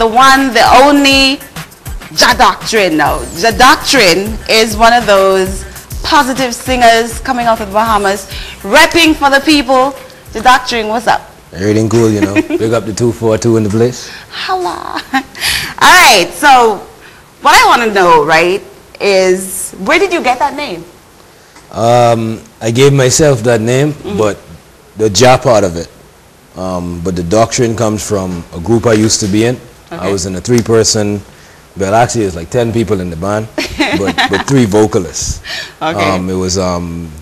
one, the only Jah Doctrine now. Jah Doctrine is one of those positive singers coming out of the Bahamas, repping for the people. Jah Doctrine, what's up? Everything cool, you know. Big up the 242 in the place. Holla. Alright, so what I want to know, right, is where did you get that name? I gave myself that name, but the Jah part of it. But the doctrine comes from a group I used to be in. Okay. I was in a 3-person, well actually it's like 10 people in the band, but 3 vocalists. Okay. It was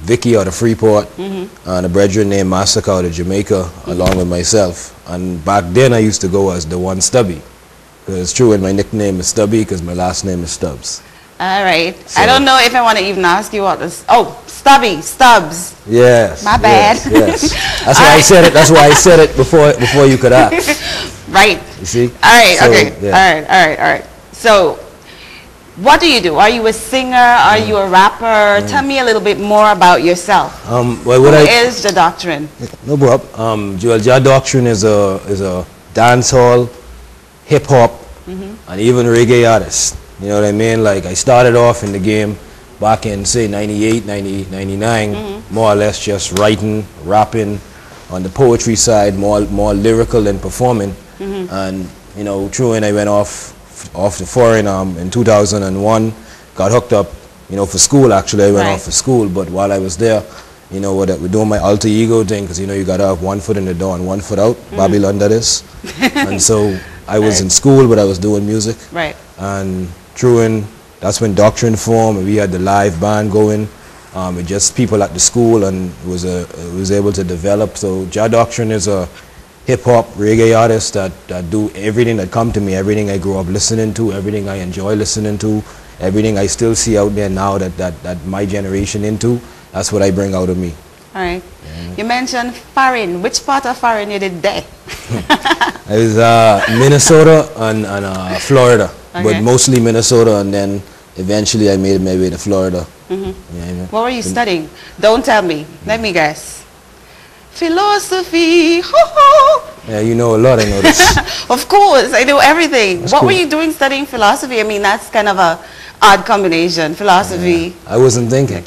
Vicky out of Freeport and a brethren named Massacre out of Jamaica along with myself. And back then I used to go as the one Stubby. It's true, and my nickname is Stubby because my last name is Stubbs. All right. So, I don't know if I want to even ask you what this. Oh, Stubby, Stubbs. Yes. My bad. Yes. That's why I said it. That's why I said it before you could ask. Right. You see? All right. So, okay. Yeah. All right. So, what do you do? Are you a singer? Are you a rapper? Tell me a little bit more about yourself. Well, Who is Jah Doctrine? No problem. Jah Doctrine is a dancehall, hip hop, and even reggae artist. You know what I mean? Like, I started off in the game back in, say, 98, 99, more or less just writing, rapping, on the poetry side, more lyrical than performing. And, you know, true, and I went off the foreign in 2001, got hooked up, you know, for school actually. I went off for school, but while I was there, you know, we're doing my alter ego thing, because, you know, you got to have one foot in the door and one foot out, Babylon that is. And so I was in school, but I was doing music. Right. And true, and that's when Doctrine formed, and we had the live band going, with just people at the school, and was able to develop. So Jah Doctrine is a hip-hop reggae artist that do everything that come to me, everything I grew up listening to, everything I enjoy listening to, everything I still see out there now that my generation into. That's what I bring out of me. All right. Yeah. You mentioned foreign. Which part of foreign you did there? I was Minnesota and Florida, but mostly Minnesota, and then eventually I made my way to Florida. Yeah, what were you studying? Don't tell me. Let me guess. Philosophy. Yeah, you know a lot, I know this. Of course, I know everything. That's what cool. were you doing studying philosophy? I mean, that's kind of a odd combination, philosophy. Yeah, I wasn't thinking.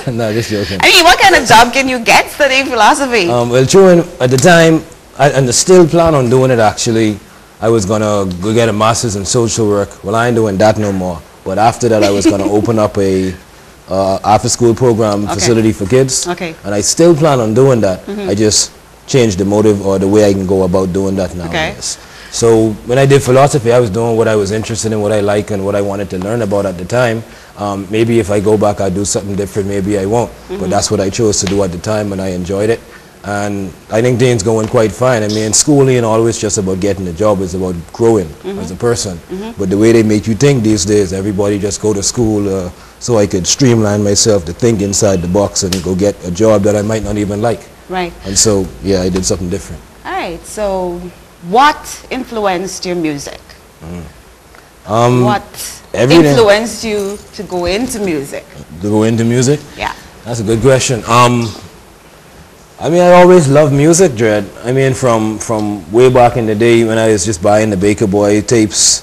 No, just joking. I mean, what kind of job can you get studying philosophy? Well, true, at the time, and I still plan on doing it actually. I was going to go get a master's in social work. Well, I ain't doing that no more. But after that, I was going to open up a after-school program facility for kids. Okay. And I still plan on doing that. I just changed the motive or the way I can go about doing that now. Okay. So when I did philosophy, I was doing what I was interested in, what I like, and what I wanted to learn about at the time. Maybe if I go back, I'll do something different. Maybe I won't. But that's what I chose to do at the time, and I enjoyed it. And I think things going quite fine. I mean, schooling ain't always just about getting a job. It's about growing as a person. But the way they make you think these days, everybody just go to school so I could streamline myself to think inside the box and go get a job that I might not even like. Right. And so, yeah, I did something different. All right. So what influenced your music? What influenced you to go into music? To go into music? Yeah. That's a good question. I mean, I always loved music, Dread. I mean, from way back in the day when I was just buying the Baker Boy tapes,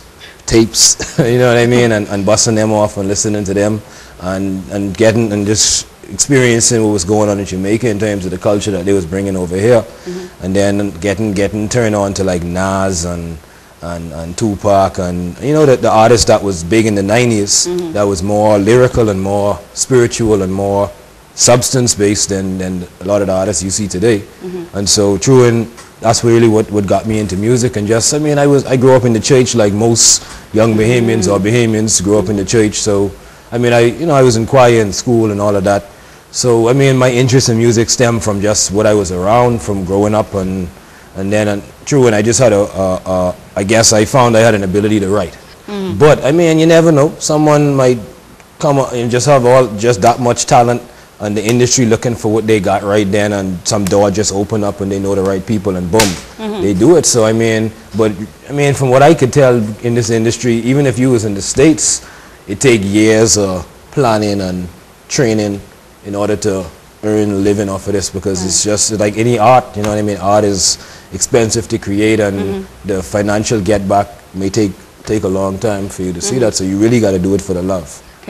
you know what I mean, and busting them off and listening to them, and getting and just experiencing what was going on in Jamaica in terms of the culture that they was bringing over here, and then getting turned on to like Nas and Tupac, and you know the artist that was big in the 90s, that was more lyrical and more spiritual and more substance based than a lot of the artists you see today. And so true, and that's really what got me into music. And just, I mean, I grew up in the church like most young Bahamians or Bahamians grew up in the church. So I mean, I was in choir in school and all of that. So I mean, my interest in music stemmed from just what I was around from growing up, and then true, and I just had I guess I found I had an ability to write. But I mean, you never know, someone might come up and just have just that much talent, and the industry looking for what they got right then, and some door just open up and they know the right people, and boom, they do it. So I mean, but I mean, from what I could tell in this industry, even if you was in the States, it take years of planning and training in order to earn a living off of this, because it's just like any art, you know what I mean? Art is expensive to create, and the financial get back may take a long time for you to see that. So you really got to do it for the love.